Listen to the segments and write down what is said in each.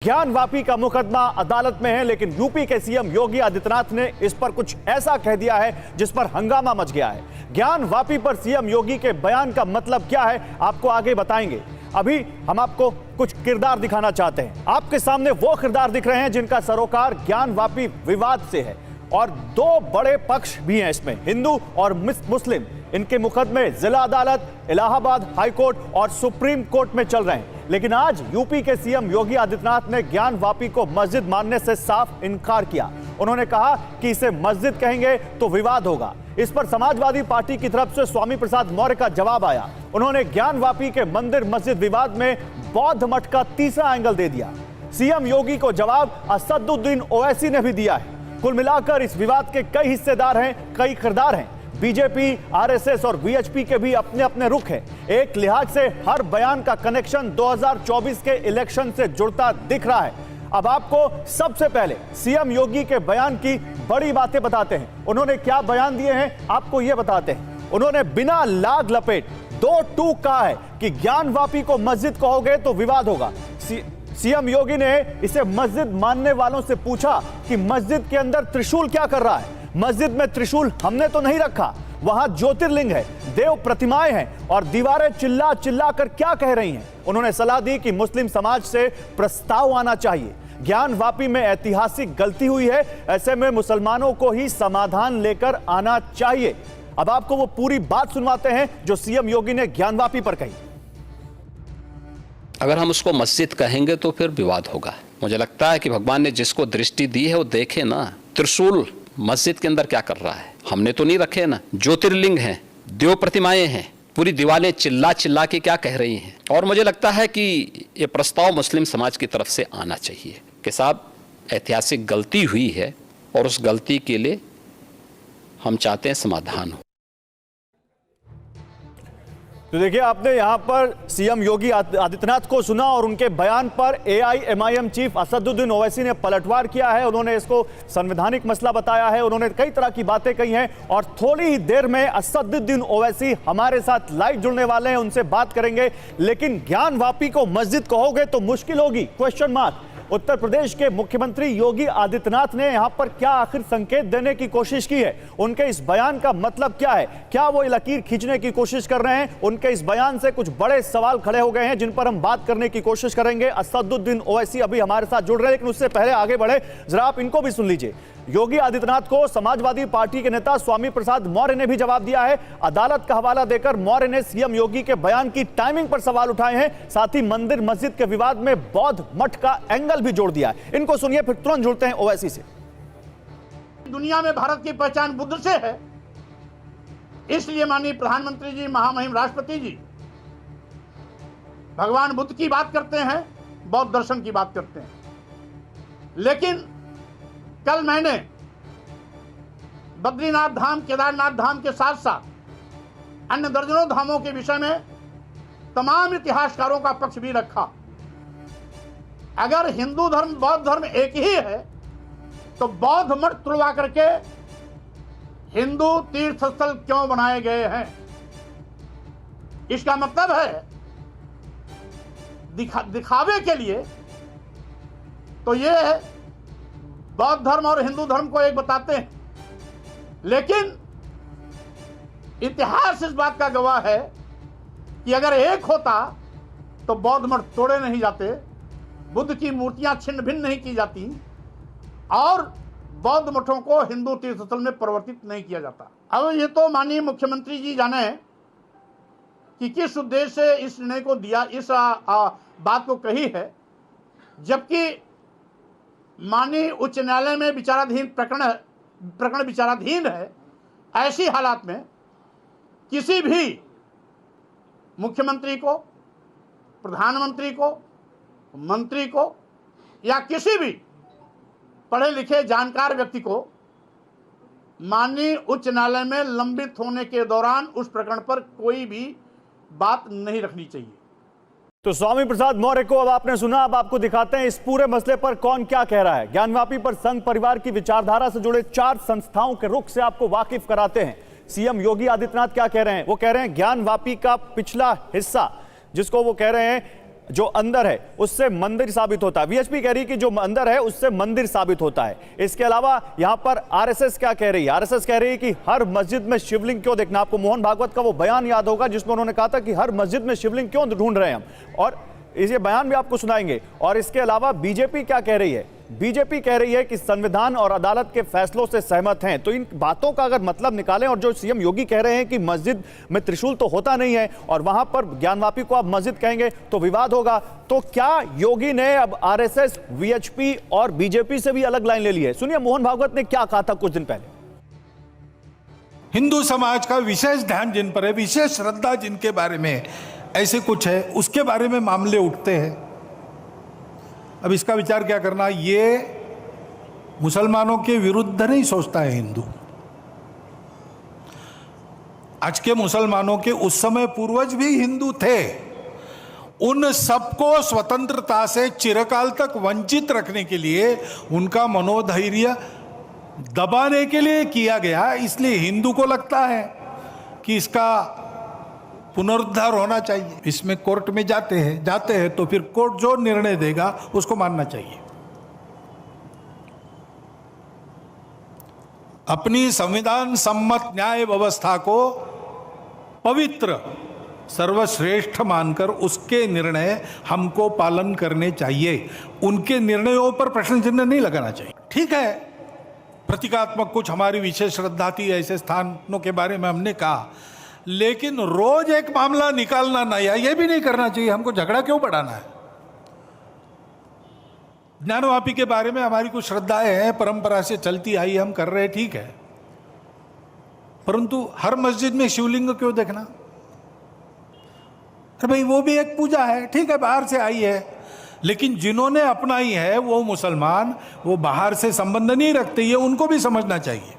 ज्ञानवापी का मुकदमा अदालत में है, लेकिन यूपी के सीएम योगी आदित्यनाथ ने इस पर कुछ ऐसा कह दिया है जिस पर हंगामा मच गया है। ज्ञानवापी पर सीएम योगी के बयान का मतलब क्या है आपको आगे बताएंगे। अभी हम आपको कुछ किरदार दिखाना चाहते हैं। आपके सामने वो किरदार दिख रहे हैं जिनका सरोकार ज्ञानवापी विवाद से है, और दो बड़े पक्ष भी हैं इसमें, हिंदू और मुस्लिम। इनके मुकदमे जिला अदालत, इलाहाबाद हाई कोर्ट और सुप्रीम कोर्ट में चल रहे हैं। लेकिन आज यूपी के सीएम योगी आदित्यनाथ ने ज्ञानवापी को मस्जिद मानने से साफ इनकार किया। उन्होंने कहा कि इसे मस्जिद कहेंगे तो विवाद होगा। इस पर समाजवादी पार्टी की तरफ से स्वामी प्रसाद मौर्य का जवाब आया। उन्होंने ज्ञानवापी के मंदिर मस्जिद विवाद में बौद्ध मठ का तीसरा एंगल दे दिया। सीएम योगी को जवाब असदुद्दीन ओवैसी ने भी दिया है। कुल मिलाकर इस विवाद के कई हिस्सेदार हैं, कई किरदार हैं। बीजेपी, आरएसएस और वीएचपी के भी अपने अपने रुख हैं। एक लिहाज से हर बयान का कनेक्शन 2024 के इलेक्शन से जुड़ता दिख रहा है। अब आपको सबसे पहले सीएम योगी के बयान की बड़ी बातें बताते हैं। उन्होंने क्या बयान दिए हैं आपको यह बताते हैं। उन्होंने बिना लाग लपेट दो टूक कहा है कि ज्ञानवापी को मस्जिद कहोगे तो विवाद होगा। सीएम योगी ने इसे मस्जिद मानने वालों से पूछा कि मस्जिद के अंदर त्रिशूल क्या कर रहा है। मस्जिद में त्रिशूल हमने तो नहीं रखा, वहां ज्योतिर्लिंग है, देव प्रतिमाएं हैं और दीवारें चिल्ला चिल्ला कर क्या कह रही हैं। उन्होंने सलाह दी कि मुस्लिम समाज से प्रस्ताव आना चाहिए। ज्ञानवापी में ऐतिहासिक गलती हुई है, ऐसे में मुसलमानों को ही समाधान लेकर आना चाहिए। अब आपको वो पूरी बात सुनवाते हैं जो सीएम योगी ने ज्ञानवापी पर कही। अगर हम उसको मस्जिद कहेंगे तो फिर विवाद होगा। मुझे लगता है कि भगवान ने जिसको दृष्टि दी है वो देखे ना। त्रिशूल मस्जिद के अंदर क्या कर रहा है? हमने तो नहीं रखे ना। ज्योतिर्लिंग हैं, देव प्रतिमाएं हैं, पूरी दीवारें चिल्ला चिल्ला के क्या कह रही हैं। और मुझे लगता है कि ये प्रस्ताव मुस्लिम समाज की तरफ से आना चाहिए कि साहब ऐतिहासिक गलती हुई है और उस गलती के लिए हम चाहते हैं समाधान हो। तो देखिए, आपने यहां पर सीएम योगी आदित्यनाथ को सुना और उनके बयान पर एआईएमआईएम चीफ असदुद्दीन ओवैसी ने पलटवार किया है। उन्होंने इसको संवैधानिक मसला बताया है। उन्होंने कई तरह की बातें कही हैं और थोड़ी ही देर में असदुद्दीन ओवैसी हमारे साथ लाइव जुड़ने वाले हैं, उनसे बात करेंगे। लेकिन ज्ञानवापी को मस्जिद कहोगे तो मुश्किल होगी, क्वेश्चन मार्क। उत्तर प्रदेश के मुख्यमंत्री योगी आदित्यनाथ ने यहां पर क्या आखिर संकेत देने की कोशिश की है? उनके इस बयान का मतलब क्या है? क्या वो लकीर खींचने की कोशिश कर रहे हैं? उनके इस बयान से कुछ बड़े सवाल खड़े हो गए हैं जिन पर हम बात करने की कोशिश करेंगे। असदुद्दीन ओवैसी अभी हमारे साथ जुड़ रहे हैं, लेकिन उससे पहले आगे बढ़े, जरा आप इनको भी सुन लीजिए। योगी आदित्यनाथ को समाजवादी पार्टी के नेता स्वामी प्रसाद मौर्य ने भी जवाब दिया है। अदालत का हवाला देकर मौर्य ने सीएम योगी के बयान की टाइमिंग पर सवाल उठाए हैं। साथ ही मंदिर मस्जिद के विवाद में बौद्ध मठ का एंगल भी जोड़ दिया है। इनको सुनिए, फिर तुरंत जुड़ते हैं ओवैसी से। दुनिया में भारत की पहचान बुद्ध से है, इसलिए माननीय प्रधानमंत्री जी, महामहिम राष्ट्रपति जी भगवान बुद्ध की बात करते हैं, बौद्ध दर्शन की बात करते हैं। लेकिन कल मैंने बद्रीनाथ धाम, केदारनाथ धाम के साथ साथ अन्य दर्जनों धामों के विषय में तमाम इतिहासकारों का पक्ष भी रखा। अगर हिंदू धर्म, बौद्ध धर्म एक ही है तो बौद्ध मठ तुड़वा करके हिंदू तीर्थ स्थल क्यों बनाए गए हैं? इसका मतलब है दिखावे के लिए तो ये बौद्ध धर्म और हिंदू धर्म को एक बताते हैं, लेकिन इतिहास इस बात का गवाह है कि अगर एक होता तो बौद्ध मठ तोड़े नहीं जाते, बुद्ध की मूर्तियां छिन्न भिन्न नहीं की जाती और बौद्ध मठों को हिंदू तीर्थ स्थल में परिवर्तित नहीं किया जाता। अब ये तो माननीय मुख्यमंत्री जी जाने कि किस उद्देश्य से इस निर्णय को दिया, इस बात को कही है, जबकि माननीय उच्च न्यायालय में विचाराधीन प्रकरण विचाराधीन है। ऐसी हालात में किसी भी मुख्यमंत्री को, प्रधानमंत्री को, मंत्री को या किसी भी पढ़े लिखे जानकार व्यक्ति को माननीय उच्च न्यायालय में लंबित होने के दौरान उस प्रकरण पर कोई भी बात नहीं रखनी चाहिए। तो स्वामी प्रसाद मौर्य को अब आपने सुना, अब आपको दिखाते हैं इस पूरे मसले पर कौन क्या कह रहा है। ज्ञानवापी पर संघ परिवार की विचारधारा से जुड़े 4 संस्थाओं के रुख से आपको वाकिफ कराते हैं। सीएम योगी आदित्यनाथ क्या कह रहे हैं? वो कह रहे हैं ज्ञानवापी का पिछला हिस्सा, जिसको वो कह रहे हैं जो अंदर है उससे मंदिर साबित होता है। वीएचपी कह रही है कि जो अंदर है उससे मंदिर साबित होता है। इसके अलावा यहां पर आरएसएस क्या कह रही है? आरएसएस कह रही है कि हर मस्जिद में शिवलिंग क्यों देखना। आपको मोहन भागवत का वो बयान याद होगा जिसमें उन्होंने कहा था कि हर मस्जिद में शिवलिंग क्यों ढूंढ रहे हैं हम, और इसे बयान भी आपको सुनाएंगे। और इसके अलावा बीजेपी क्या कह रही है? बीजेपी कह रही है कि संविधान और अदालत के फैसलों से सहमत हैं। तो इन बातों का अगर मतलब निकालें, और जो सीएम योगी कह रहे हैं कि मस्जिद में त्रिशूल तो होता नहीं है और वहां पर ज्ञानवापी को आप मस्जिद कहेंगे तो विवाद होगा, तो क्या योगी ने अब आरएसएस, वीएचपी और बीजेपी से भी अलग लाइन ले ली है? सुनिए मोहन भागवत ने क्या कहा था कुछ दिन पहले। हिंदू समाज का विशेष ध्यान जिन पर है, विशेष श्रद्धा जिनके बारे में ऐसे कुछ है, उसके बारे में मामले उठते हैं। अब इसका विचार क्या करना, ये मुसलमानों के विरुद्ध नहीं सोचता है हिंदू। आज के मुसलमानों के उस समय पूर्वज भी हिंदू थे। उन सबको स्वतंत्रता से चिरकाल तक वंचित रखने के लिए, उनका मनोधैर्य दबाने के लिए किया गया। इसलिए हिंदू को लगता है कि इसका पुनरुद्धार होना चाहिए। इसमें कोर्ट में जाते हैं तो फिर कोर्ट जो निर्णय देगा उसको मानना चाहिए। अपनी संविधान सम्मत न्याय व्यवस्था को पवित्र सर्वश्रेष्ठ मानकर उसके निर्णय हमको पालन करने चाहिए। उनके निर्णयों पर प्रश्न चिन्ह नहीं लगाना चाहिए। ठीक है, प्रतीकात्मक कुछ हमारी विशेष श्रद्धा थी, ऐसे स्थानों के बारे में हमने कहा, लेकिन रोज एक मामला निकालना नया, यह भी नहीं करना चाहिए। हमको झगड़ा क्यों बढ़ाना है? ज्ञानवापी के बारे में हमारी कुछ श्रद्धाएं हैं, परंपरा से चलती आई, हम कर रहे, ठीक है, परंतु हर मस्जिद में शिवलिंग क्यों देखना? अरे भाई, वो भी एक पूजा है, ठीक है, बाहर से आई है, लेकिन जिन्होंने अपनाई है वो मुसलमान, वो बाहर से संबंध नहीं रखते, ये उनको भी समझना चाहिए।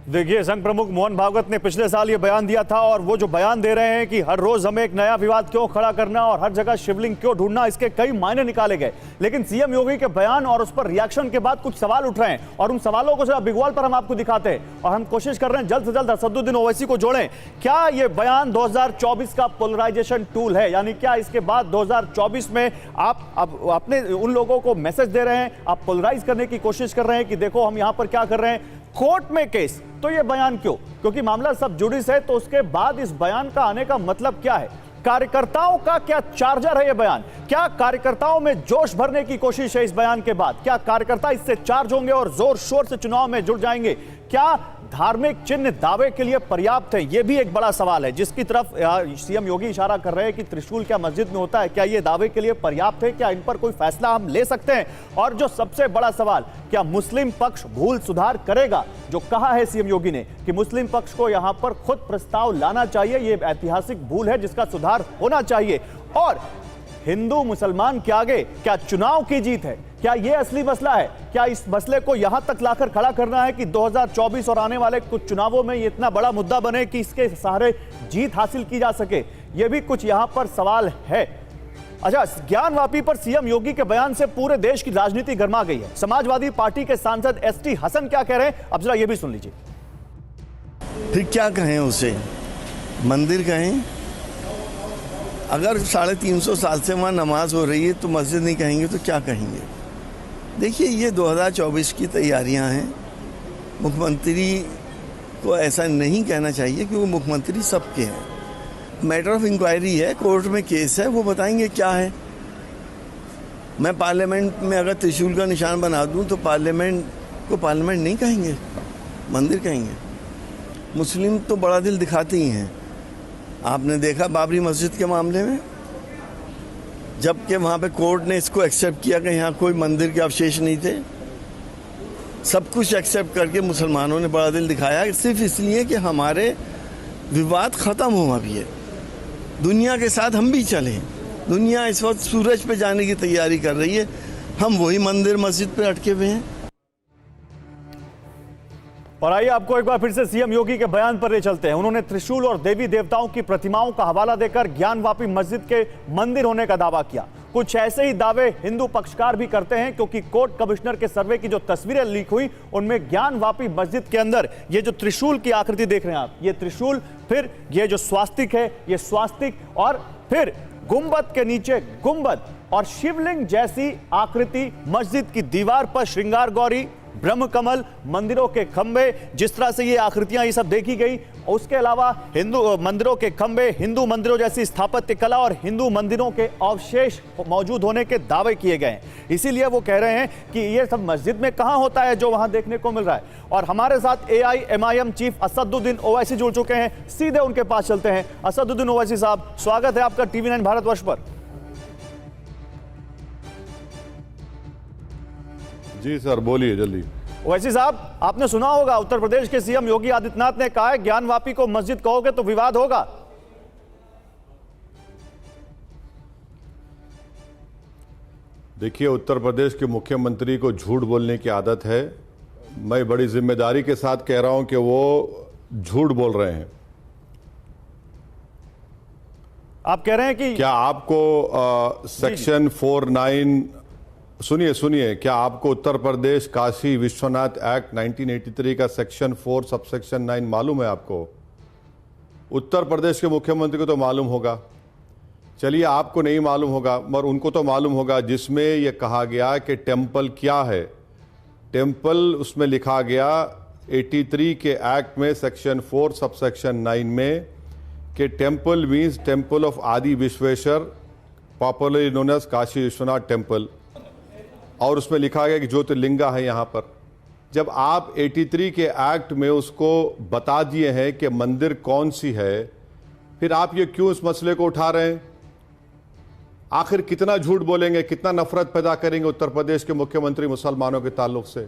देखिए, संघ प्रमुख मोहन भागवत ने पिछले साल ये बयान दिया था, और वो जो बयान दे रहे हैं कि हर रोज हमें एक नया विवाद क्यों खड़ा करना और हर जगह शिवलिंग क्यों ढूंढना, इसके कई मायने निकाले गए। लेकिन सीएम योगी के बयान और उस पर रिएक्शन के बाद कुछ सवाल उठ रहे हैं, और उन सवालों को बिग वॉल पर हम आपको दिखाते हैं, और हम कोशिश कर रहे हैं जल्द से जल्द असदुद्दीन ओवैसी को जोड़ें। क्या ये बयान 2024 का पोलराइजेशन टूल है? यानी क्या इसके बाद 2024 में आप अपने उन लोगों को मैसेज दे रहे हैं, आप पोलराइज करने की कोशिश कर रहे हैं कि देखो हम यहां पर क्या कर रहे हैं? कोर्ट में केस, तो ये बयान क्यों? क्योंकि मामला सब जुडिस है, तो उसके बाद इस बयान का आने का मतलब क्या है? कार्यकर्ताओं का क्या चार्जर है ये बयान? क्या कार्यकर्ताओं में जोश भरने की कोशिश है इस बयान के बाद? क्या कार्यकर्ता इससे चार्ज होंगे और जोर शोर से चुनाव में जुड़ जाएंगे? क्या धार्मिक चिन्ह दावे के लिए पर्याप्त है? यह भी एक बड़ा सवाल है जिसकी तरफ सीएम योगी इशारा कर रहे हैं कि त्रिशूल क्या मस्जिद में होता है, क्या यह दावे के लिए पर्याप्त है? क्या इन पर कोई फैसला हम ले सकते हैं? और जो सबसे बड़ा सवाल, क्या मुस्लिम पक्ष भूल सुधार करेगा? जो कहा है सीएम योगी ने कि मुस्लिम पक्ष को यहां पर खुद प्रस्ताव लाना चाहिए, यह ऐतिहासिक भूल है जिसका सुधार होना चाहिए। और हिंदू मुसलमान के आगे क्या चुनाव की जीत है? क्या यह असली मसला है? क्या इस मसले को यहां तक लाकर खड़ा करना है कि 2024 और आने वाले कुछ चुनावों में ये इतना बड़ा मुद्दा बने कि इसके सहारे जीत हासिल की जा सके? यह भी कुछ यहां पर सवाल है। अच्छा, ज्ञानवापी पर सीएम योगी के बयान से पूरे देश की राजनीति गर्मा गई है। समाजवादी पार्टी के सांसद एसटी हसन क्या कह रहे हैं, अब जरा यह भी सुन लीजिए। फिर क्या कहें उसे? मंदिर कहें? अगर 350 साल से वहाँ नमाज हो रही है तो मस्जिद नहीं कहेंगे तो क्या कहेंगे? देखिए, ये 2024 की तैयारियां हैं। मुख्यमंत्री को ऐसा नहीं कहना चाहिए कि वो मुख्यमंत्री सबके हैं। मैटर ऑफ इंक्वायरी है, कोर्ट में केस है, वो बताएंगे क्या है। मैं पार्लियामेंट में अगर त्रिशूल का निशान बना दूं तो पार्लियामेंट को पार्लियामेंट नहीं कहेंगे, मंदिर कहेंगे। मुस्लिम तो बड़ा दिल दिखाते ही हैं। आपने देखा बाबरी मस्जिद के मामले में, जबकि वहाँ पे कोर्ट ने इसको एक्सेप्ट किया कि यहाँ कोई मंदिर के अवशेष नहीं थे, सब कुछ एक्सेप्ट करके मुसलमानों ने बड़ा दिल दिखाया सिर्फ इसलिए कि हमारे विवाद ख़त्म हुआ भी है। दुनिया के साथ हम भी चलें। दुनिया इस वक्त सूरज पे जाने की तैयारी कर रही है, हम वही मंदिर मस्जिद पे अटके हुए हैं। और आइए आपको एक बार फिर से सीएम योगी के बयान पर ले चलते हैं। उन्होंने त्रिशूल और देवी देवताओं की प्रतिमाओं का हवाला देकर ज्ञानवापी मस्जिद के मंदिर होने का दावा किया। कुछ ऐसे ही दावे हिंदू पक्षकार भी करते हैं, क्योंकि कोर्ट कमिश्नर के सर्वे की जो तस्वीरें लीक हुई उनमें ज्ञानवापी मस्जिद के अंदर ये जो त्रिशूल की आकृति देख रहे हैं आप, ये त्रिशूल, फिर ये जो स्वास्तिक है, ये स्वास्तिक, और फिर गुंबद के नीचे गुंबद और शिवलिंग जैसी आकृति, मस्जिद की दीवार पर श्रृंगार गौरी, ब्रह्म कमल, मंदिरों के खंबे, जिस तरह से ये आकृतियां ये सब देखी गई। उसके अलावा हिंदू मंदिरों के खंबे, हिंदू मंदिरों जैसी स्थापत्य कला और हिंदू मंदिरों के अवशेष मौजूद होने के दावे किए गए हैं। इसीलिए वो कह रहे हैं कि ये सब मस्जिद में कहां होता है जो वहां देखने को मिल रहा है। और हमारे साथ AIMIM चीफ असदुद्दीन ओवैसी जुड़ चुके हैं, सीधे उनके पास चलते हैं। असदुद्दीन ओवैसी साहब, स्वागत है आपका TV9 भारतवर्ष पर। जी सर, बोलिए जल्दी। ओवैसी साहब, आपने सुना होगा उत्तर प्रदेश के CM योगी आदित्यनाथ ने कहा है ज्ञानवापी को मस्जिद कहोगे तो विवाद होगा। देखिए, उत्तर प्रदेश के मुख्यमंत्री को झूठ बोलने की आदत है। मैं बड़ी जिम्मेदारी के साथ कह रहा हूं कि वो झूठ बोल रहे हैं। आप कह रहे हैं कि क्या आपको सेक्शन 49 सुनिए, क्या आपको उत्तर प्रदेश काशी विश्वनाथ एक्ट 1983 का सेक्शन 4 सबसेक्शन 9 मालूम है आपको? उत्तर प्रदेश के मुख्यमंत्री को तो मालूम होगा। चलिए, आपको नहीं मालूम होगा मगर उनको तो मालूम होगा, जिसमें यह कहा गया कि टेम्पल क्या है। टेम्पल उसमें लिखा गया 83 के एक्ट में सेक्शन 4 सबसेक्शन 9 में कि temple means temple of Adi Vishweshwar, popularly known as Kashi Vishwanath temple. और उसमें लिखा गया कि ज्योतिर्लिंगा है यहाँ पर। जब आप 83 के एक्ट में उसको बता दिए हैं कि मंदिर कौन सी है, फिर आप ये क्यों इस मसले को उठा रहे हैं? आखिर कितना झूठ बोलेंगे, कितना नफरत पैदा करेंगे उत्तर प्रदेश के मुख्यमंत्री मुसलमानों के ताल्लुक से?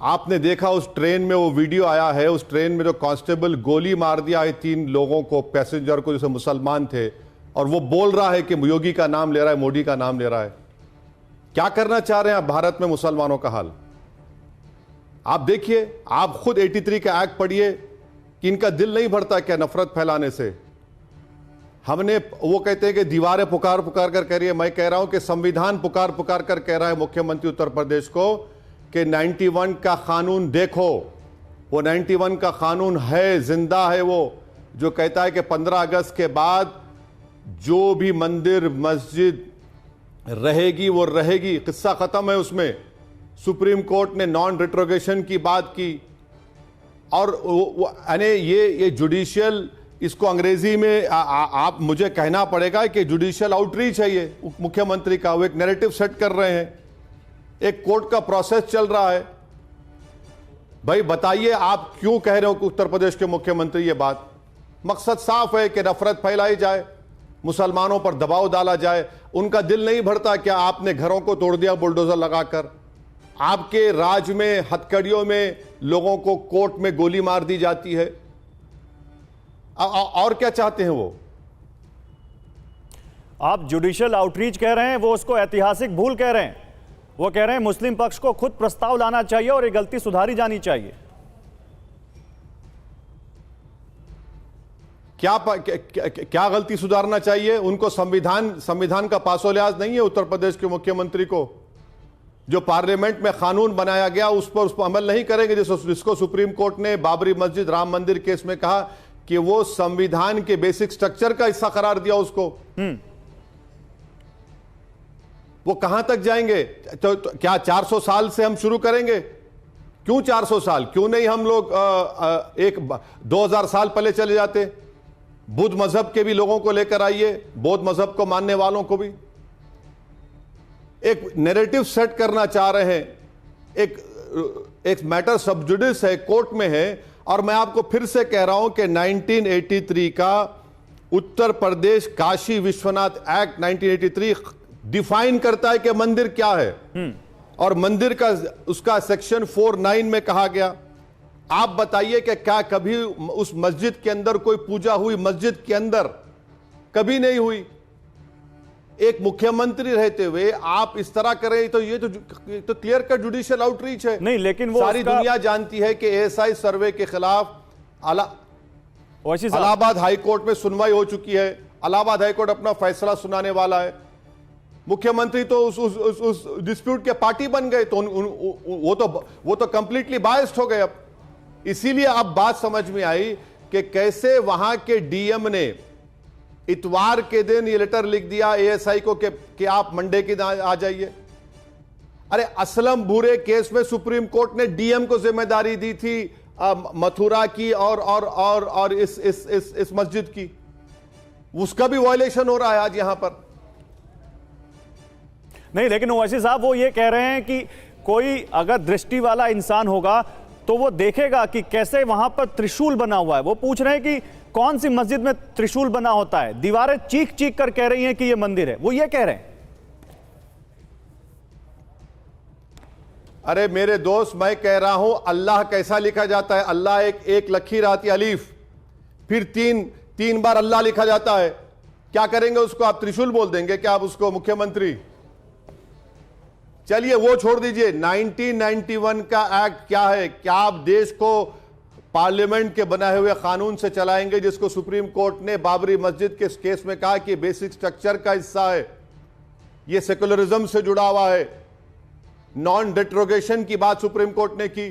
आपने देखा उस ट्रेन में वो वीडियो आया है, उस ट्रेन में जो कांस्टेबल गोली मार दिया है 3 लोगों को, पैसेंजर को, जैसे मुसलमान थे, और वो बोल रहा है कि योगी का नाम ले रहा है, मोदी का नाम ले रहा है। क्या करना चाह रहे हैं आप भारत में मुसलमानों का हाल? आप देखिए, आप खुद 83 का एक्ट पढ़िए कि इनका दिल नहीं भरता क्या नफरत फैलाने से। हमने, वो कहते हैं कि दीवारें पुकार पुकार कर कह रही है, मैं कह रहा हूं कि संविधान पुकार पुकार कर कह रहा है मुख्यमंत्री उत्तर प्रदेश को कि 91 का कानून देखो। वो 91 का कानून है, जिंदा है वो, जो कहता है कि 15 अगस्त के बाद जो भी मंदिर मस्जिद रहेगी वो रहेगी। किस्सा खत्म है उसमें। सुप्रीम कोर्ट ने नॉन रिट्रोगेशन की बात की। और यानी ये जुडिशियल, इसको अंग्रेजी में आप मुझे कहना पड़ेगा कि जुडिशियल आउटरीच है ये मुख्यमंत्री का। वो एक नैरेटिव सेट कर रहे हैं, एक कोर्ट का प्रोसेस चल रहा है। भाई बताइए, आप क्यों कह रहे हो कि उत्तर प्रदेश के मुख्यमंत्री ये बात? मकसद साफ है कि नफरत फैलाई जाए, मुसलमानों पर दबाव डाला जाए। उनका दिल नहीं भरता क्या आपने घरों को तोड़ दिया बुलडोजर लगाकर? आपके राज में, हथकड़ियों में लोगों को कोर्ट में गोली मार दी जाती है। और क्या चाहते हैं वो? आप जुडिशियल आउटरीच कह रहे हैं, वो उसको ऐतिहासिक भूल कह रहे हैं। वो कह रहे हैं मुस्लिम पक्ष को खुद प्रस्ताव लाना चाहिए और ये गलती सुधारी जानी चाहिए। क्या गलती सुधारना चाहिए? उनको संविधान का पासो-लिहाज नहीं है उत्तर प्रदेश के मुख्यमंत्री को? जो पार्लियामेंट में कानून बनाया गया उस पर अमल नहीं करेंगे, जिसको सुप्रीम कोर्ट ने बाबरी मस्जिद, राम मंदिर केस में कहा कि वो संविधान के बेसिक स्ट्रक्चर का हिस्सा करार दिया उसको। वो कहां तक जाएंगे? तो क्या 400 साल से हम शुरू करेंगे? क्यों 400 साल? क्यों नहीं हम लोग 2000 साल पहले चले जाते? बुद्ध मजहब के भी लोगों को लेकर आइए, बौद्ध मजहब को मानने वालों को भी। एक नैरेटिव सेट करना चाह रहे हैं। एक मैटर सब जुडिस है, कोर्ट में है। और मैं आपको फिर से कह रहा हूं कि 1983 का उत्तर प्रदेश काशी विश्वनाथ एक्ट 1983 डिफाइन करता है कि मंदिर क्या है। और मंदिर का उसका सेक्शन 49 में कहा गया। आप बताइए कि क्या कभी उस मस्जिद के अंदर कोई पूजा हुई? मस्जिद के अंदर कभी नहीं हुई। एक मुख्यमंत्री रहते हुए आप इस तरह करें तो ये तो क्लियर कट जुडिशियल आउटरीच है। नहीं, लेकिन वो सारी दुनिया जानती है कि ASI सर्वे के खिलाफ इलाहाबाद हाईकोर्ट में सुनवाई हो चुकी है। इलाहाबाद हाईकोर्ट अपना फैसला सुनाने वाला है। मुख्यमंत्री तो उस डिस्प्यूट के पार्टी बन गए, तो वो तो कंप्लीटली बायस्ड हो गए। अब इसीलिए अब बात समझ में आई कि कैसे वहां के DM ने इतवार के दिन ये लेटर लिख दिया एएसआई को कि आप मंडे के दिन आ जाइए। अरे असलम बुरे केस में सुप्रीम कोर्ट ने डीएम को जिम्मेदारी दी थी मथुरा की और इस मस्जिद की, उसका भी वायलेशन हो रहा है आज यहां पर। नहीं, लेकिन ओवैसी साहब वो ये कह रहे हैं कि कोई अगर दृष्टि वाला इंसान होगा तो वो देखेगा कि कैसे वहां पर त्रिशूल बना हुआ है। वो पूछ रहे हैं कि कौन सी मस्जिद में त्रिशूल बना होता है? दीवारें चीख चीख कर कह रही हैं कि ये मंदिर है, वो ये कह रहे हैं। अरे मेरे दोस्त, मैं कह रहा हूं अल्लाह कैसा लिखा जाता है? अल्लाह एक लकीर आती अलीफ, फिर तीन बार अल्लाह लिखा जाता है। क्या करेंगे उसको? आप त्रिशूल बोल देंगे क्या आप उसको मुख्यमंत्री? चलिए वो छोड़ दीजिए। 1991 का एक्ट क्या है? क्या आप देश को पार्लियामेंट के बनाए हुए कानून से चलाएंगे जिसको सुप्रीम कोर्ट ने बाबरी मस्जिद के केस में कहा कि बेसिक स्ट्रक्चर का हिस्सा है, ये सेकुलरिज्म से जुड़ा हुआ है, नॉन डिट्रोगेशन की बात सुप्रीम कोर्ट ने की।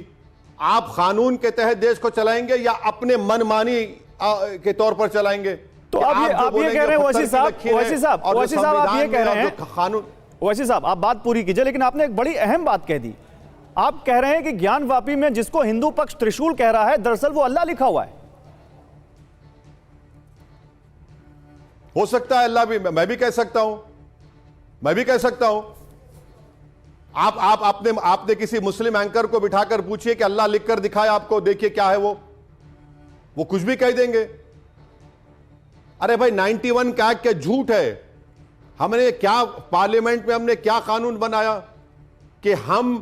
आप कानून के तहत देश को चलाएंगे या अपने मनमानी के तौर पर चलाएंगे? तो आप ये कह रहे हैं ओवैसी साहब आप ये कह रहे हैं कानून। ओवैसी साहब आप बात पूरी कीजिए, लेकिन आपने एक बड़ी अहम बात कह दी। आप कह रहे हैं कि ज्ञानवापी में जिसको हिंदू पक्ष त्रिशूल कह रहा है, दरअसल वो अल्लाह लिखा हुआ है। हो सकता है अल्लाह भी, मैं भी कह सकता हूं, मैं भी कह सकता हूं। आपने किसी मुस्लिम एंकर को बिठाकर पूछिए कि अल्लाह लिखकर दिखाए आपको, देखिए क्या है वो कुछ भी कह देंगे। अरे भाई 91 का एक्ट क्या झूठ है? हमने क्या पार्लियामेंट में हमने क्या कानून बनाया कि हम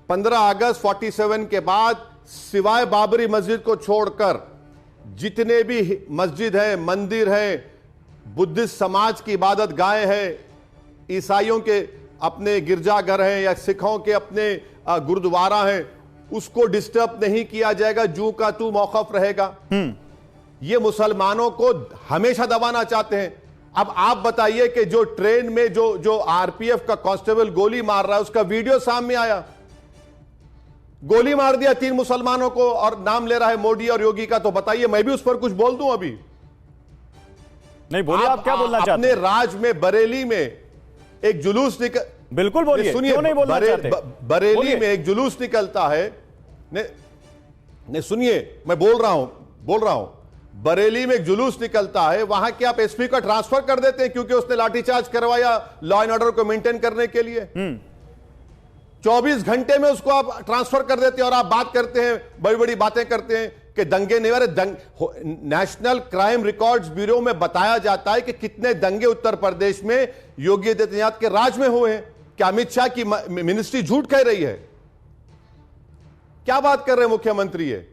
15 अगस्त 47 के बाद सिवाय बाबरी मस्जिद को छोड़कर जितने भी मस्जिद हैं, मंदिर हैं, बुद्धिस्ट समाज की इबादत गाहें हैं, ईसाइयों के अपने गिरजाघर हैं या सिखों के अपने गुरुद्वारा हैं, उसको डिस्टर्ब नहीं किया जाएगा, जू का तू मौकफ रहेगा। ये मुसलमानों को हमेशा दबाना चाहते हैं। अब आप बताइए कि जो ट्रेन में जो आरपीएफ का कांस्टेबल गोली मार रहा है, उसका वीडियो सामने आया, गोली मार दिया 3 मुसलमानों को और नाम ले रहा है मोदी और योगी का। तो बताइए मैं भी उस पर कुछ बोल दूं? अभी नहीं बोलिए, आप क्या बोलना चाहते हैं? अपने राज में बरेली में एक जुलूस बिल्कुल बोलिए, क्यों नहीं बोलना चाहते? बरेली में एक जुलूस निकलता है। ने सुनिए, मैं बोल रहा हूं। बरेली में एक जुलूस निकलता है, वहां के आप एसपी का ट्रांसफर कर देते हैं क्योंकि उसने लाठीचार्ज करवाया लॉ एंड ऑर्डर को मेंटेन करने के लिए। 24 घंटे में उसको आप ट्रांसफर कर देते हैं और आप बात करते हैं, बड़ी बड़ी बातें करते हैं कि दंगे नहीं। अरे नेशनल क्राइम रिकॉर्ड्स ब्यूरो में बताया जाता है कि कितने दंगे उत्तर प्रदेश में योगी आदित्यनाथ के राज में हुए हैं। क्या अमित शाह की मिनिस्ट्री झूठ कह रही है? क्या बात कर रहे हैं मुख्यमंत्री? ये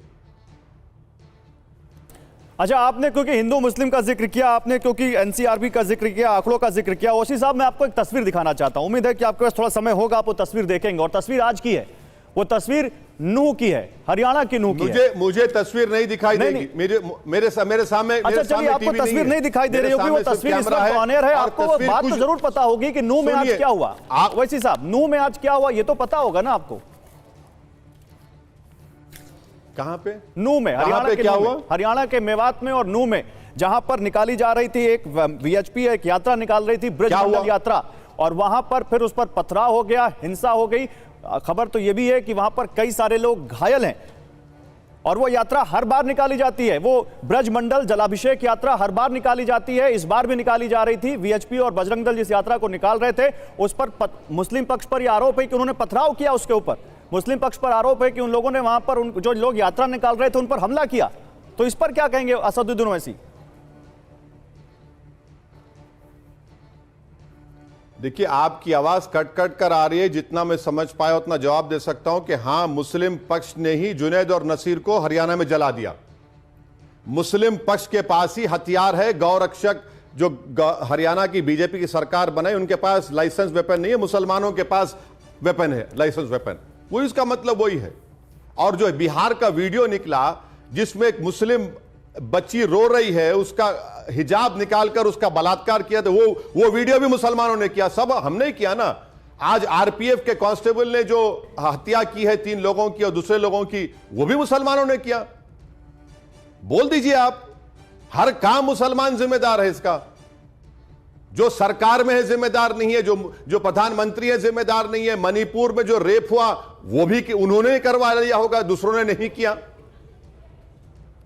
अच्छा, आपने क्योंकि हिंदू मुस्लिम का जिक्र किया, आपने क्योंकि एनसीआरबी का जिक्र किया, आंकड़ों का जिक्र किया, ओवैसी साहब मैं आपको एक तस्वीर दिखाना चाहता हूं। उम्मीद है कि आपके पास थोड़ा समय होगा, आप वो तस्वीर देखेंगे। और तस्वीर आज की है, वो तस्वीर नूह की है, हरियाणा की नूह की है। मुझे तस्वीर नहीं दिखाई देगी मेरे सामने। अच्छा चलिए, आपको तस्वीर नहीं दिखाई दे रही होगी, वो तस्वीर इस वक्त ऑन एयर है। आपको वो बात तो जरूर पता होगी कि नूह में आज क्या हुआ। ओवैसी साहब, नूह में आज क्या हुआ ये तो पता होगा ना आपको? कहां पे? नूह में, हरियाणा के क्या हुआ? हरियाणा के मेवात में और नूह में, जहां पर निकाली जा रही थी एक वीएचपी, एक यात्रा निकाल रही थी, ब्रज मंडल यात्रा, और वहां पर फिर उस पर पथराव हो गया, हिंसा हो गई। खबर तो यह भी है कि वहां पर कई सारे लोग घायल हैं। और वो यात्रा हर बार निकाली जाती है, वो ब्रज मंडल जलाभिषेक यात्रा हर बार निकाली जाती है। इस बार भी निकाली जा रही थी। वीएचपी और बजरंग दल जिस यात्रा को निकाल रहे थे, उस पर मुस्लिम पक्ष पर यह आरोप है कि उन्होंने पथराव किया। उसके ऊपर मुस्लिम पक्ष पर आरोप है कि उन लोगों ने वहां पर जो लोग यात्रा निकाल रहे थे उन पर हमला किया। तो इस पर क्या कहेंगे असदुद्दीन ओवैसी? देखिए, आपकी आवाज कट कट कर आ रही है। जितना मैं समझ पाया उतना जवाब दे सकता हूं कि हां, मुस्लिम पक्ष ने ही जुनैद और नसीर को हरियाणा में जला दिया। मुस्लिम पक्ष के पास ही हथियार है। गौरक्षक जो हरियाणा की बीजेपी की सरकार बनाई, उनके पास लाइसेंस वेपन नहीं है, मुसलमानों के पास वेपन है, लाइसेंस वेपन। वो इसका मतलब वही है। और जो बिहार का वीडियो निकला जिसमें एक मुस्लिम बच्ची रो रही है, उसका हिजाब निकालकर उसका बलात्कार किया, तो वो वीडियो भी मुसलमानों ने किया। सब हमने किया ना। आज आरपीएफ के कांस्टेबल ने जो हत्या की है 3 लोगों की और दूसरे लोगों की, वो भी मुसलमानों ने किया। बोल दीजिए आप हर काम मुसलमान जिम्मेदार है इसका। जो सरकार में है जिम्मेदार नहीं है, जो प्रधानमंत्री है जिम्मेदार नहीं है। मणिपुर में जो रेप हुआ वो भी उन्होंने करवा लिया होगा, दूसरों ने नहीं किया।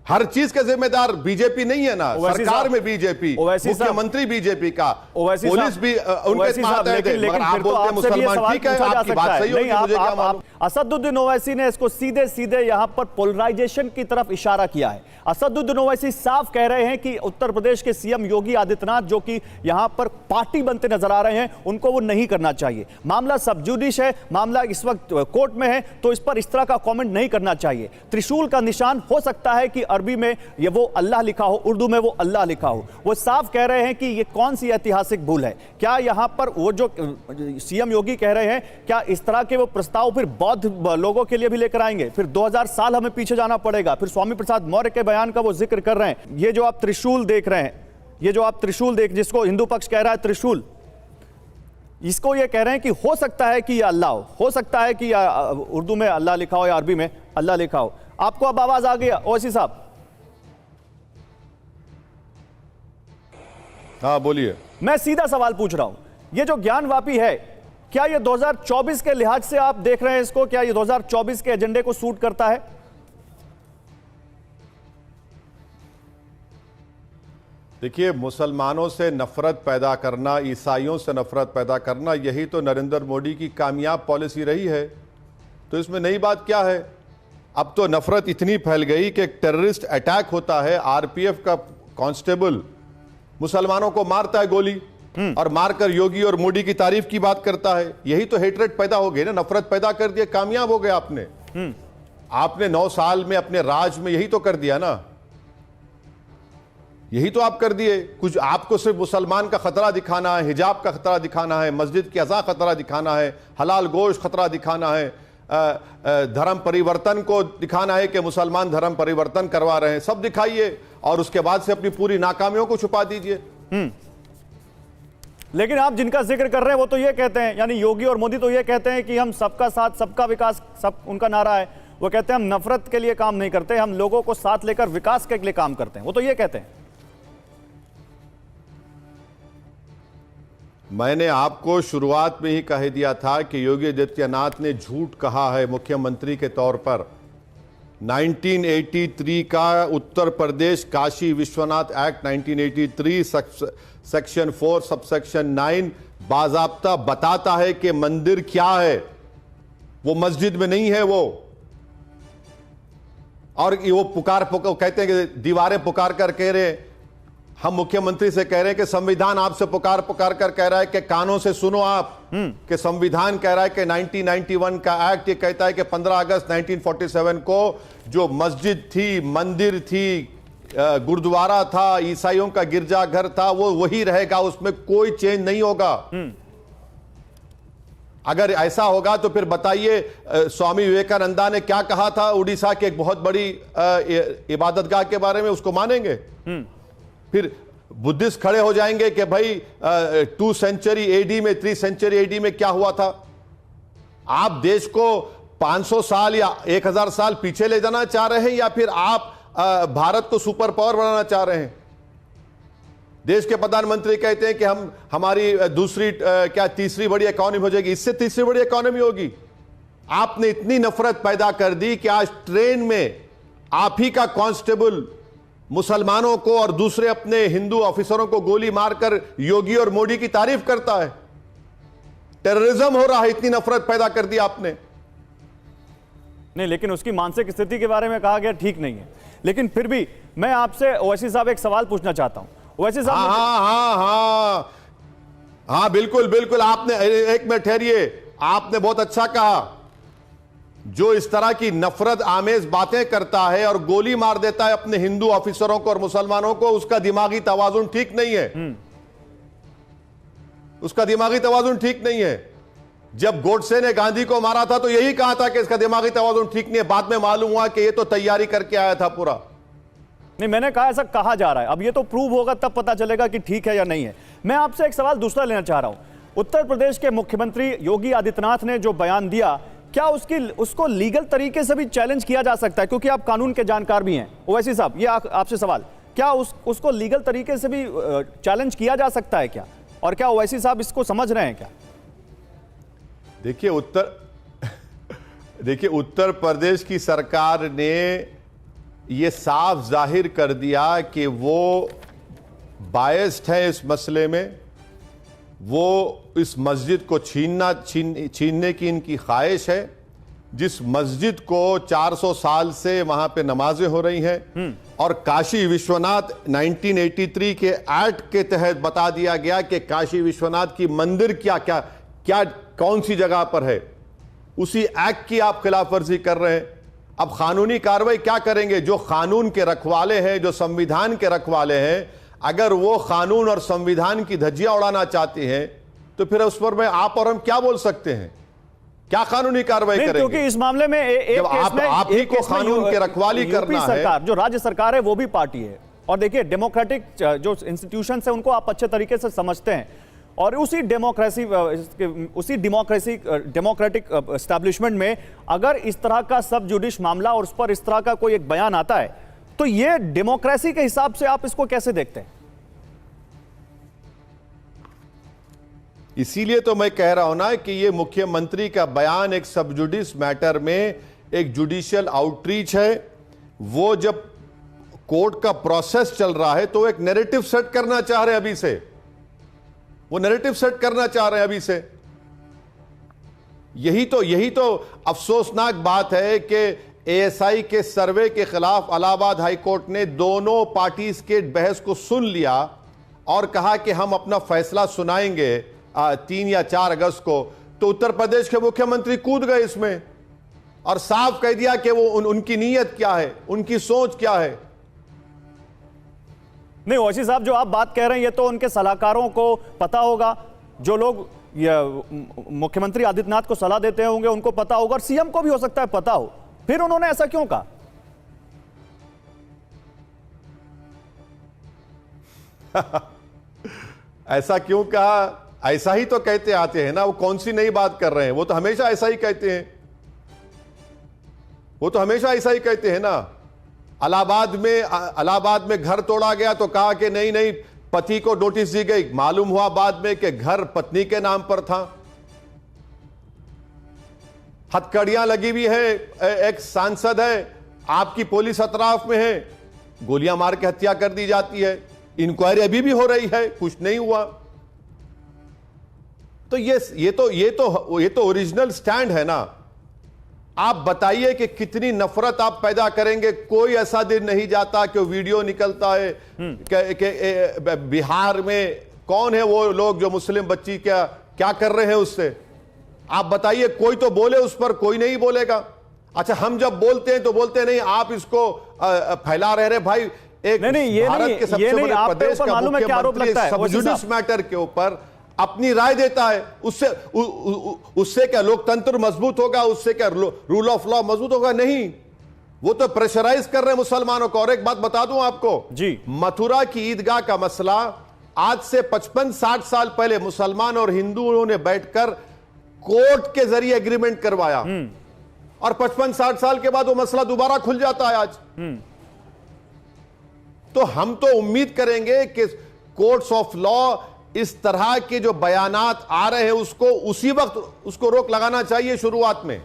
हर चीज का जिम्मेदार बीजेपी नहीं है ना, सरकार में बीजेपी, मुख्यमंत्री बीजेपी का, पुलिस भी उनके साथ है। मगर आप बोलते हैं मुसलमान, ठीक है, आपकी बात सही होगी, मुझे क्या मालूम। असदुद्दीन ओवैसी ने इसको सीधे सीधे यहां पर पोलराइजेशन की तरफ इशारा किया है। असदुद्दीन ओवैसी साफ कह रहे हैं कि उत्तर प्रदेश के सीएम योगी आदित्यनाथ जो कि यहां पर पार्टी बनते नजर आ रहे हैं, उनको वो नहीं करना चाहिए। मामला सब जुडिश है, मामला इस वक्त कोर्ट में है, तो इस पर इस तरह का कमेंट नहीं करना चाहिए। त्रिशूल का निशान हो सकता है कि अरबी में ये वो अल्लाह लिखा हो, उर्दू में वो अल्लाह लिखा हो। वो साफ कह रहे हैं कि ये कौन सी ऐतिहासिक भूल है। क्या यहां पर वो जो सीएम योगी कह रहे हैं, क्या इस तरह के वो प्रस्ताव फिर बौद्ध लोगों के लिए भी लेकर आएंगे? फिर 2000 साल हमें पीछे जाना पड़ेगा। फिर स्वामी प्रसाद मौर्य के बयान का वो जिक्र कर रहे हैं। ये जो आप त्रिशूल देख रहे हैं, ये जो आप त्रिशूल जिसको हिंदू पक्ष कह रहा है त्रिशूल, इसको ये कह रहे हैं कि हो सकता है कि ये अल्लाह हो सकता है कि उर्दू में अल्लाह लिखा हो या अरबी में अल्लाह लिखा हो। आपको अब आवाज आ गया ओवैसी साहब? हाँ बोलिए। मैं सीधा सवाल पूछ रहा हूं, ये जो ज्ञानवापी है, क्या ये 2024 के लिहाज से आप देख रहे हैं इसको, क्या ये 2024 के एजेंडे को सूट करता है? देखिए, मुसलमानों से नफरत पैदा करना, ईसाइयों से नफरत पैदा करना, यही तो नरेंद्र मोदी की कामयाब पॉलिसी रही है। तो इसमें नई बात क्या है? अब तो नफरत इतनी फैल गई कि एक टेररिस्ट अटैक होता है, आरपीएफ का कांस्टेबल मुसलमानों को मारता है गोली, और मारकर योगी और मोदी की तारीफ की बात करता है। यही तो हेटरेट पैदा हो गई ना, नफरत पैदा कर दिया, कामयाब हो गए आपने। आपने 9 साल में अपने राज में यही तो कर दिया ना, यही तो आप कर दिए। कुछ आपको सिर्फ मुसलमान का खतरा दिखाना है, हिजाब का खतरा दिखाना है, मस्जिद की अज़ा खतरा दिखाना है, हलाल गोश्त खतरा दिखाना है, धर्म परिवर्तन को दिखाना है कि मुसलमान धर्म परिवर्तन करवा रहे हैं, सब दिखाइए और उसके बाद से अपनी पूरी नाकामियों को छुपा दीजिए। लेकिन आप जिनका जिक्र कर रहे हैं वो तो ये कहते हैं, यानी योगी और मोदी तो ये कहते हैं कि हम सबका साथ सबका विकास, सब उनका नारा है। वो कहते हैं हम नफरत के लिए काम नहीं करते, हम लोगों को साथ लेकर विकास के लिए काम करते हैं, वो तो ये कहते हैं। मैंने आपको शुरुआत में ही कह दिया था कि योगी आदित्यनाथ ने झूठ कहा है मुख्यमंत्री के तौर पर। 1983 का Uttar Pradesh Kashi Vishwanath act 1983 section 4 subsection 9 बाज़ाब्ता बताता है कि मंदिर क्या है, वो मस्जिद में नहीं है वो। और वो पुकार कहते हैं कि दीवारें पुकार कर कह रहे, हम मुख्यमंत्री से कह रहे हैं कि संविधान आपसे पुकार कर कह रहा है कि कानों से सुनो आप, कि संविधान कह रहा है कि 1991 का एक्ट ये कहता है कि 15 अगस्त 1947 को जो मस्जिद थी, मंदिर थी, गुरुद्वारा था, ईसाइयों का गिरजाघर था, वो वही रहेगा, उसमें कोई चेंज नहीं होगा। अगर ऐसा होगा तो फिर बताइए स्वामी विवेकानंदा ने क्या कहा था उड़ीसा के एक बहुत बड़ी इबादतगाह के बारे में, उसको मानेंगे? फिर बुद्धिस्ट खड़े हो जाएंगे कि भाई 2 सेंचुरी एडी में, 3 सेंचुरी एडी में क्या हुआ था। आप देश को 500 साल या 1000 साल पीछे ले जाना चाह रहे हैं, या फिर आप भारत को सुपर पावर बनाना चाह रहे हैं? देश के प्रधानमंत्री कहते हैं कि हम हमारी दूसरी क्या तीसरी बड़ी इकोनॉमी हो जाएगी, इससे तीसरी बड़ी इकोनॉमी होगी। आपने इतनी नफरत पैदा कर दी कि आज ट्रेन में आप ही का कांस्टेबल मुसलमानों को और दूसरे अपने हिंदू ऑफिसरों को गोली मारकर योगी और मोदी की तारीफ करता है। टेररिज्म हो रहा है, इतनी नफरत पैदा कर दी आपने। नहीं, लेकिन उसकी मानसिक स्थिति के बारे में कहा गया ठीक नहीं है। लेकिन फिर भी मैं आपसे ओवैसी साहब एक सवाल पूछना चाहता हूं। ओवैसी साहब, हाँ बिल्कुल बिल्कुल, आपने एक मिनट ठहरिए, आपने बहुत अच्छा कहा। जो इस तरह की नफरत आमेज बातें करता है और गोली मार देता है अपने हिंदू ऑफिसरों को और मुसलमानों को, उसका दिमागी तवाजुन ठीक नहीं है। उसका दिमागी तवाजुन ठीक नहीं है। जब गोडसे ने गांधी को मारा था तो यही कहा था कि इसका दिमागी तवाजुन ठीक नहीं है। बाद में मालूम हुआ कि ये तो तैयारी करके आया था पूरा। नहीं, मैंने कहा ऐसा कहा जा रहा है, अब ये तो प्रूव होगा तब पता चलेगा कि ठीक है या नहीं है। मैं आपसे एक सवाल दूसरा लेना चाह रहा हूं। उत्तर प्रदेश के मुख्यमंत्री योगी आदित्यनाथ ने जो बयान दिया, क्या उसको लीगल तरीके से भी चैलेंज किया जा सकता है? क्योंकि आप कानून के जानकार भी हैं ओवैसी साहब, ये आपसे सवाल, क्या उसको लीगल तरीके से भी चैलेंज किया जा सकता है क्या? और क्या ओवैसी साहब इसको समझ रहे हैं क्या? देखिए उत्तर प्रदेश की सरकार ने ये साफ जाहिर कर दिया कि वो बायस्ड है इस मसले में। वो इस मस्जिद को छीनने की इनकी ख्वाहिश है, जिस मस्जिद को 400 साल से वहां पे नमाजें हो रही हैं और काशी विश्वनाथ 1983 के एक्ट के तहत बता दिया गया कि काशी विश्वनाथ की मंदिर क्या कौन सी जगह पर है, उसी एक्ट की आप खिलाफ वर्जी कर रहे हैं। अब कानूनी कार्रवाई क्या करेंगे? जो कानून के रखवाले हैं, जो संविधान के रखवाले हैं, अगर वो कानून और संविधान की धज्जियां उड़ाना चाहते हैं तो फिर उस पर आप और हम क्या बोल सकते हैं? क्या कानूनी कार्रवाई करेंगे? क्योंकि इस मामले में एक केस में आप ही को कानून के रखवाली करना है। सरकार जो राज्य सरकार है वो भी पार्टी है, और देखिए डेमोक्रेटिक जो इंस्टीट्यूशंस है उनको आप अच्छे तरीके से समझते हैं, और उसी डेमोक्रेटिक एस्टैब्लिशमेंट में अगर इस तरह का सब जुडिश मामला और उस पर इस तरह का कोई एक बयान आता है तो ये डेमोक्रेसी के हिसाब से आप इसको कैसे देखते हैं? इसीलिए तो मैं कह रहा हूं ना कि ये मुख्यमंत्री का बयान एक सब जुडिस मैटर में एक जुडिशियल आउटरीच है। वो जब कोर्ट का प्रोसेस चल रहा है तो एक नैरेटिव सेट करना चाह रहे हैं अभी से, वो नैरेटिव सेट करना चाह रहे हैं अभी से। यही तो अफसोसनाक बात है कि एएसआई के सर्वे के खिलाफ इलाहाबाद हाई कोर्ट ने दोनों पार्टीज के बहस को सुन लिया और कहा कि हम अपना फैसला सुनाएंगे 3 या 4 अगस्त को। तो उत्तर प्रदेश के मुख्यमंत्री कूद गए इसमें और साफ कह दिया कि वो उनकी नीयत क्या है, उनकी सोच क्या है। नहीं ओवैसी साहब, जो आप बात कह रहे हैं ये तो उनके सलाहकारों को पता होगा, जो लोग मुख्यमंत्री आदित्यनाथ को सलाह देते होंगे उनको पता होगा, और सीएम को भी हो सकता है पता हो, फिर उन्होंने ऐसा क्यों कहा? ऐसा क्यों कहा? ऐसा ही तो कहते आते हैं ना, वो कौन सी नई बात कर रहे हैं, वो तो हमेशा ऐसा ही कहते हैं, वो तो हमेशा ऐसा ही कहते हैं ना। इलाहाबाद में घर तोड़ा गया तो कहा कि नहीं पति को नोटिस दी गई, मालूम हुआ बाद में कि घर पत्नी के नाम पर था। हथकड़ियां लगी हुई है, एक सांसद है, आपकी पुलिस अतराफ में है, गोलियां मार के हत्या कर दी जाती है, इंक्वायरी अभी भी हो रही है, कुछ नहीं हुआ। तो ये तो ओरिजिनल स्टैंड है ना। आप बताइए कि कितनी नफरत आप पैदा करेंगे। कोई ऐसा दिन नहीं जाता कि वीडियो निकलता है कि बिहार में कौन है वो लोग जो मुस्लिम बच्ची क्या कर रहे हैं उससे। आप बताइए, कोई तो बोले उस पर, कोई नहीं बोलेगा। अच्छा, हम जब बोलते हैं तो बोलते नहीं आप इसको फैला रहे भाई। एक भारत के सबसे बड़े प्रदेश का मुख्यमंत्री सब जुडिस मैटर के ऊपर अपनी राय देता है, उससे क्या लोकतंत्र मजबूत होगा, उससे क्या रूल ऑफ लॉ मजबूत होगा? नहीं, वो तो प्रेशराइज कर रहे हैं मुसलमानों को। और एक बात बता दूं आपको जी, मथुरा की ईदगाह का मसला आज से 55-60 साल पहले मुसलमान और हिंदुओं ने बैठकर कोर्ट के जरिए एग्रीमेंट करवाया, और 55-60 साल के बाद वो मसला दोबारा खुल जाता है आज। तो हम तो उम्मीद करेंगे कि कोर्ट्स ऑफ लॉ इस तरह के जो बयानात आ रहे हैं उसको उसी वक्त उसको रोक लगाना चाहिए शुरुआत में।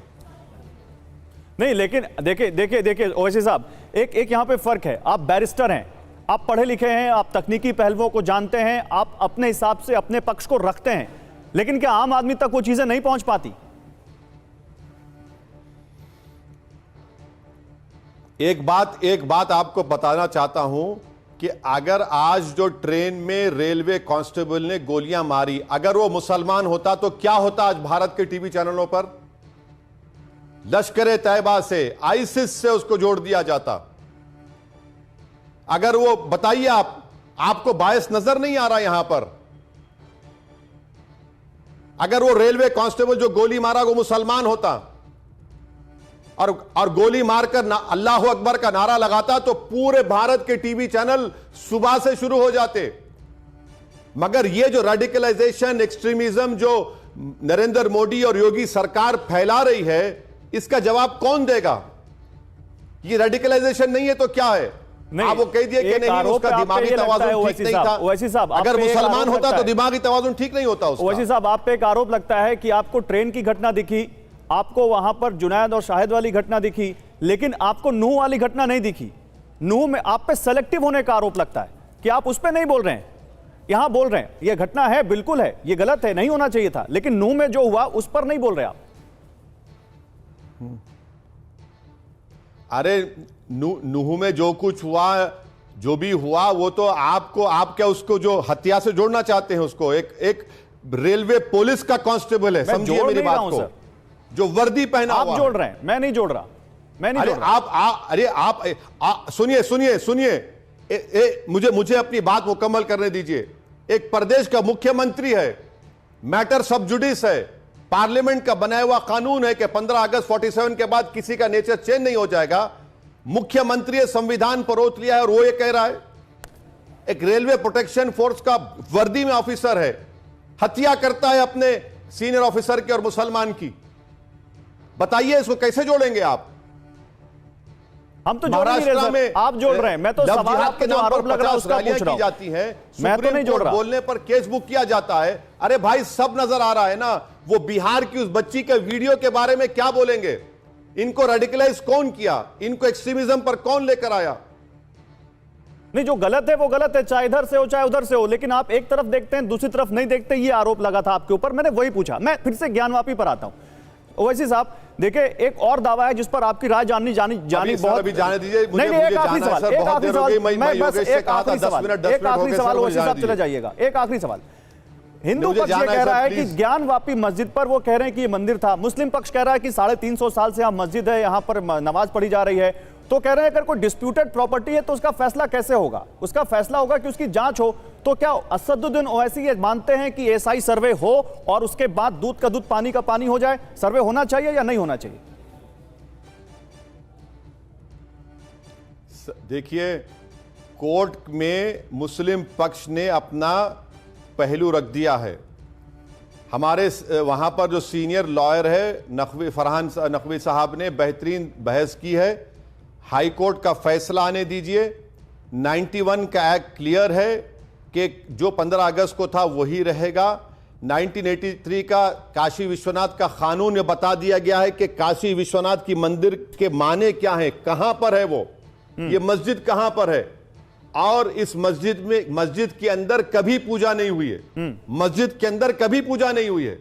नहीं, लेकिन देखिए ओवैसी साहब, एक यहां पे फर्क है। आप बैरिस्टर हैं, आप पढ़े लिखे हैं, आप तकनीकी पहलुओं को जानते हैं, आप अपने हिसाब से अपने पक्ष को रखते हैं, लेकिन क्या आम आदमी तक वो चीजें नहीं पहुंच पाती? एक बात आपको बताना चाहता हूं कि अगर आज जो ट्रेन में रेलवे कांस्टेबल ने गोलियां मारी, अगर वो मुसलमान होता तो क्या होता आज भारत के टीवी चैनलों पर? लश्कर तैयबा से, आईसिस से उसको जोड़ दिया जाता। अगर वो, बताइए आपको बायस नजर नहीं आ रहा यहां पर? अगर वो रेलवे कांस्टेबल जो गोली मारा वो मुसलमान होता और गोली मारकर अल्लाह अकबर का नारा लगाता तो पूरे भारत के टीवी चैनल सुबह से शुरू हो जाते। मगर ये जो रेडिकलाइजेशन, एक्सट्रीमिज्म जो नरेंद्र मोदी और योगी सरकार फैला रही है, इसका जवाब कौन देगा? ये रेडिकलाइजेशन नहीं है तो क्या है? नहीं, आप वो कह दिए कि एक नहीं आरोप उसका पे आप पे दिमागी ये लगता है तवाज़ुन ठीक ओवैसी नहीं साहब, था। ओवैसी साहब, आप अगर पे एक मुसलमान आरोप होता लगता तो है। दिमागी तवाज़ुन ठीक नहीं होता उसका। ओवैसी साहब, आप पे एक आरोप लगता है कि आपको ट्रेन की घटना दिखी, आपको वहां पर जुनैद और शाहिद वाली घटना दिखी, लेकिन आपको नूह वाली घटना नहीं दिखी। नूह में आप पे सेलेक्टिव होने का आरोप लगता है कि आप उस पे नहीं बोल रहे हैं, यहां बोल रहे हैं। यह घटना है, बिल्कुल है, यह गलत है, नहीं होना चाहिए था, लेकिन नूह में जो हुआ उस पर नहीं बोल रहे आप। अरे नूह में जो कुछ हुआ, जो भी हुआ, वो तो आपको, आप क्या उसको जो हत्या से जोड़ना चाहते हैं उसको? एक रेलवे पुलिस का कांस्टेबल है, मैं समझिए जोड़ मेरी नहीं बात रहा हूं, को, सर। जो वर्दी पहना आप हुआ जोड़ है। रहे हैं, मैं नहीं जोड़ रहा, मैं नहीं अरे जोड़ रहा। अरे आप सुनिए सुनिए सुनिए, मुझे अपनी बात मुकम्मल करने दीजिए। एक प्रदेश का मुख्यमंत्री है, मैटर सब जुडिस है, पार्लियामेंट का बनाया हुआ कानून है कि 15 अगस्त 47 के बाद किसी का नेचर चेंज नहीं हो जाएगा। मुख्यमंत्री संविधान पर ओथ लिया है और वो ये कह रहा है। एक रेलवे प्रोटेक्शन फोर्स का वर्दी में ऑफिसर है, हत्या करता है अपने सीनियर ऑफिसर की और मुसलमान की। बताइए इसको कैसे जोड़ेंगे आप? हम तो जोड़ नहीं रहे सर, आप जोड़ रहे हैं। मैं तो सवाल आपके जो आरोप लग रहा है उसका पूछ रहा हूं। जाती है, मैं तो नहीं जोड़ रहा। बोलने पर केस बुक किया जाता है। अरे भाई, सब नजर आ रहा है ना। वो बिहार की उस बच्ची के वीडियो के बारे में क्या बोलेंगे? इनको रेडिकलाइज कौन किया? इनको एक्सट्रीमिज्म पर कौन लेकर आया? नहीं, जो गलत है वो गलत है, चाहे इधर से हो चाहे उधर से हो, लेकिन आप एक तरफ देखते हैं, दूसरी तरफ नहीं देखते। ये आरोप लगा था आपके ऊपर, मैंने वही पूछा। मैं फिर से ज्ञानवापी पर आता हूं। ओवैसी साहब देखिए, एक और दावा है जिस पर आपकी राय जानी बहुत। अभी जाने दीजिए, नहीं, एक आखिरी सवाल, एक आखिरी सवाल, मैं बस एक आखिरी सवाल, एक आखिरी सवाल ओवैसी साहब चले जाइएगा। एक आखिरी सवाल, हिंदू पक्ष ये कह रहा है कि ज्ञानवापी मस्जिद पर वो कह रहे हैं कि ये मंदिर था, मुस्लिम पक्ष कह रहा है कि 350 साल से यहां मस्जिद है, यहां पर नमाज पढ़ी जा रही है। तो कह रहे हैं अगर कोई डिस्प्यूटेड प्रॉपर्टी है तो उसका फैसला कैसे होगा? उसका फैसला होगा कि उसकी जांच हो। तो क्या असदुद्दीन ओवैसी ये मानते हैं कि एसआई सर्वे हो और उसके बाद दूध का दूध पानी का पानी हो जाए? सर्वे होना चाहिए या नहीं होना चाहिए? देखिए, कोर्ट में मुस्लिम पक्ष ने अपना पहलू रख दिया है। हमारे वहां पर जो सीनियर लॉयर है फरहान नकवी साहब ने बेहतरीन बहस की है। हाई कोर्ट का फैसला आने दीजिए। 91 का एक्ट क्लियर है कि जो 15 अगस्त को था वही रहेगा। 1983 का काशी विश्वनाथ का कानून में बता दिया गया है कि काशी विश्वनाथ की मंदिर के माने क्या है, कहां पर है वो, ये मस्जिद कहां पर है। और इस मस्जिद के अंदर कभी पूजा नहीं हुई है। मस्जिद के अंदर कभी पूजा नहीं हुई है।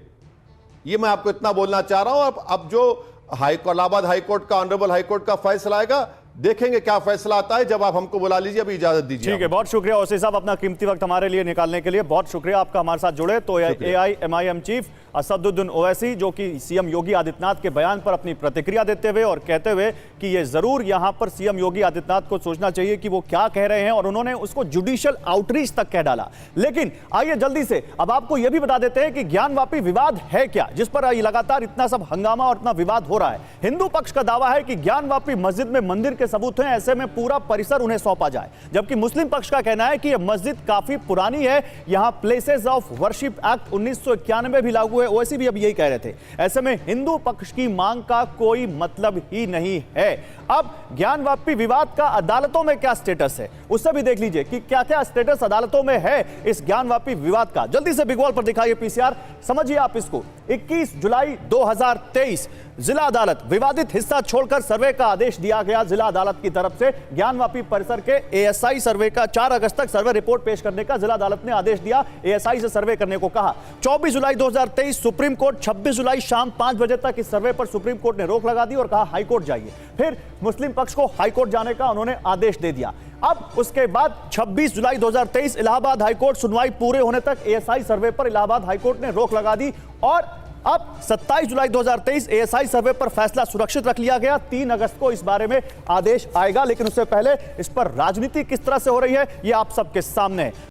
ये मैं आपको इतना बोलना चाह रहा हूं। अब जो इलाहाबाद हाईकोर्ट का, ऑनरेबल हाईकोर्ट का फैसला आएगा, देखेंगे क्या फैसला आता है। जब आप हमको बुला लीजिए, अभी इजाजत दीजिए। ठीक है, बहुत शुक्रिया ओवैसी साहब, अपना कीमती वक्त हमारे लिए निकालने के लिए बहुत शुक्रिया। आपका हमारे साथ जुड़े। तो AIMIM चीफ असदुद्दीन ओवैसी, जो कि सीएम योगी आदित्यनाथ के बयान पर अपनी प्रतिक्रिया देते हुए और कहते हुए कि ये जरूर यहां पर सीएम योगी आदित्यनाथ को सोचना चाहिए कि वो क्या कह रहे हैं, और उन्होंने उसको जुडिशियल आउटरीच तक कह डाला। लेकिन आइए जल्दी से अब आपको यह भी बता देते हैं कि ज्ञानवापी विवाद है क्या, जिस पर लगातार इतना सब हंगामा और इतना विवाद हो रहा है। हिंदू पक्ष का दावा है कि ज्ञानवापी मस्जिद में मंदिर के सबूत हैं, ऐसे में पूरा परिसर उन्हें सौंपा जाए। जबकि मुस्लिम पक्ष का कहना है कि यह मस्जिद काफी पुरानी है, यहां प्लेसेस ऑफ वर्शिप एक्ट 1991 भी लागू है। ओवैसी भी अब यही कह रहे थे। ऐसे में हिंदू पक्ष की मांग का कोई मतलब ही नहीं है। अब ज्ञानवापी विवाद का अदालतों में क्या स्टेटस है, उससे भी देख लीजिए कि क्या क्या स्टेटस अदालतों में है इस ज्ञानवापी विवाद का। जल्दी से बिग वॉल पर दिखाइए पीसीआर, समझिए आप इसको। 21 जुलाई 2023 जिला अदालत, विवादित हिस्सा छोड़कर सर्वे का आदेश दिया गया जिला अदालत की तरफ से। ज्ञानवापी परिसर के एएसआई सर्वे का 4 अगस्त तक सर्वे रिपोर्ट पेश करने का जिला अदालत ने आदेश दिया, एएसआई से सर्वे करने को कहा। 24 जुलाई 2023 सुप्रीम कोर्ट, 26 जुलाई शाम 5 बजे तक इस सर्वे पर सुप्रीम कोर्ट ने रोक लगा दी और कहा हाईकोर्ट जाइए। फिर मुस्लिम पक्ष को हाईकोर्ट जाने का उन्होंने आदेश दे दिया। अब उसके बाद 26 जुलाई 2023 इलाहाबाद हाईकोर्ट, सुनवाई पूरे होने तक एएसआई सर्वे पर इलाहाबाद हाईकोर्ट ने रोक लगा दी। और अब 27 जुलाई 2023 एएसआई सर्वे पर फैसला सुरक्षित रख लिया गया। 3 अगस्त को इस बारे में आदेश आएगा, लेकिन उससे पहले इस पर राजनीति किस तरह से हो रही है, यह आप सबके सामने है।